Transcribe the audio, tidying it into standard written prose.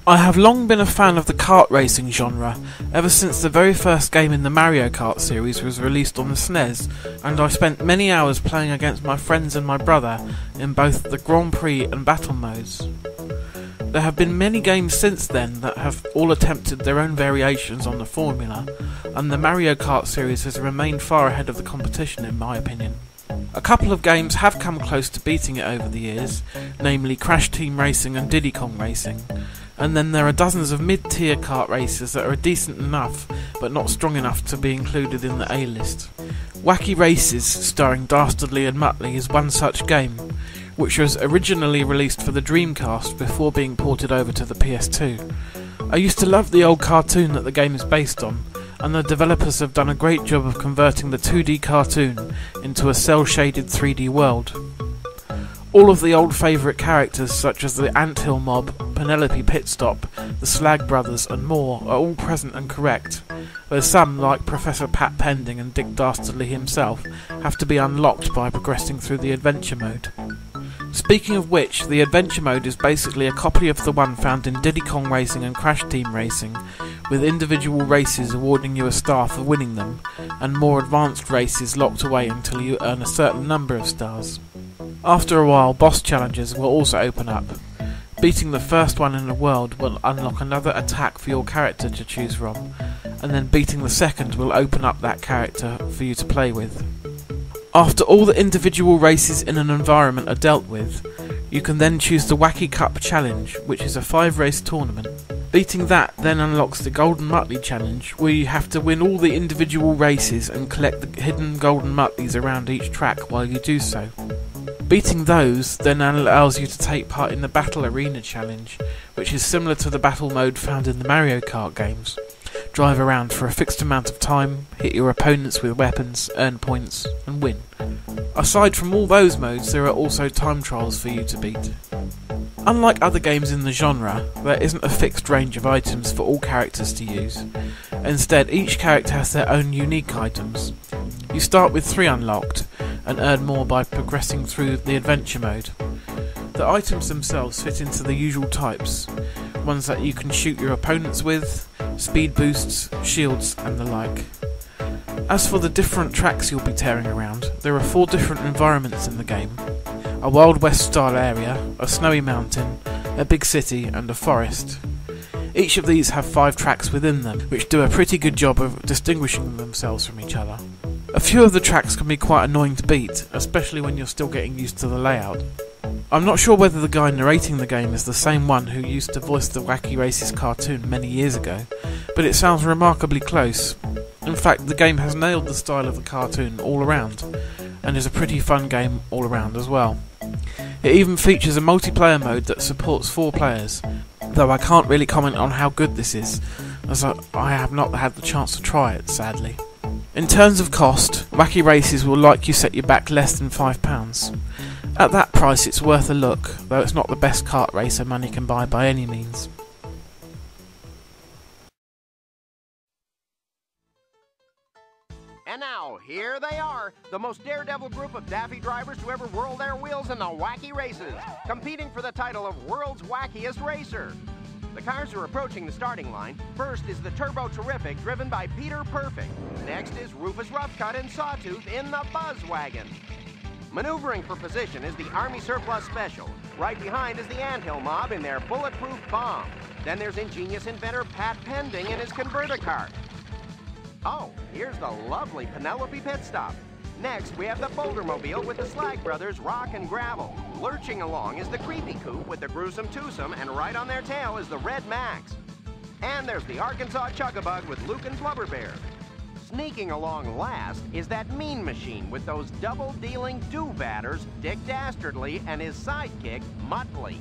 I have long been a fan of the kart racing genre, ever since the very first game in the Mario Kart series was released on the SNES, and I spent many hours playing against my friends and my brother in both the Grand Prix and Battle modes. There have been many games since then that have all attempted their own variations on the formula, and the Mario Kart series has remained far ahead of the competition in my opinion. A couple of games have come close to beating it over the years, namely Crash Team Racing and Diddy Kong Racing, and then there are dozens of mid-tier kart races that are decent enough but not strong enough to be included in the A-list. Wacky Races, starring Dastardly and Muttley, is one such game, which was originally released for the Dreamcast before being ported over to the PS2. I used to love the old cartoon that the game is based on, and the developers have done a great job of converting the 2D cartoon into a cel-shaded 3D world. All of the old favourite characters such as the Anthill Mob, Penelope Pitstop, the Slag Brothers and more are all present and correct, though some, like Professor Pat Pending and Dick Dastardly himself, have to be unlocked by progressing through the adventure mode. Speaking of which, the adventure mode is basically a copy of the one found in Diddy Kong Racing and Crash Team Racing, with individual races awarding you a star for winning them, and more advanced races locked away until you earn a certain number of stars. After a while, boss challenges will also open up. Beating the first one in the world will unlock another attack for your character to choose from, and then beating the second will open up that character for you to play with. After all the individual races in an environment are dealt with, you can then choose the Wacky Cup Challenge, which is a 5-race tournament. Beating that then unlocks the Golden Muttley Challenge, where you have to win all the individual races and collect the hidden Golden Muttleys around each track while you do so. Beating those then allows you to take part in the Battle Arena Challenge, which is similar to the battle mode found in the Mario Kart games. Drive around for a fixed amount of time, hit your opponents with weapons, earn points, and win. Aside from all those modes, there are also time trials for you to beat. Unlike other games in the genre, there isn't a fixed range of items for all characters to use. Instead, each character has their own unique items. You start with 3 unlocked, and earn more by progressing through the adventure mode. The items themselves fit into the usual types, ones that you can shoot your opponents with, speed boosts, shields and the like. As for the different tracks you'll be tearing around, there are 4 different environments in the game: a Wild West style area, a snowy mountain, a big city and a forest. Each of these have 5 tracks within them, which do a pretty good job of distinguishing themselves from each other. A few of the tracks can be quite annoying to beat, especially when you're still getting used to the layout. I'm not sure whether the guy narrating the game is the same one who used to voice the Wacky Races cartoon many years ago, but it sounds remarkably close. In fact, the game has nailed the style of the cartoon all around, and is a pretty fun game all around as well. It even features a multiplayer mode that supports 4 players, though I can't really comment on how good this is, as I have not had the chance to try it, sadly. In terms of cost, Wacky Races will like you set you back less than £5. At that price it's worth a look, though it's not the best kart racer money can buy by any means. And now, here they are, the most daredevil group of daffy drivers to ever whirl their wheels in the Wacky Races, competing for the title of World's Wackiest Racer. The cars are approaching the starting line. First is the Turbo Terrific, driven by Peter Perfect. Next is Rufus Roughcut and Sawtooth in the Buzz Wagon. Maneuvering for position is the Army Surplus Special. Right behind is the Anthill Mob in their Bulletproof Bomb. Then there's ingenious inventor Pat Pending in his Converter-Car. Oh, here's the lovely Penelope Pitstop. Next, we have the Bouldermobile with the Slag Brothers Rock and Gravel. Lurching along is the Creepy Coupe with the Gruesome Twosome, and right on their tail is the Red Max. And there's the Arkansas Chugabug with Luke and Blubber Bear. Sneaking along last is that Mean Machine with those double-dealing do-batters, Dick Dastardly and his sidekick, Muttley.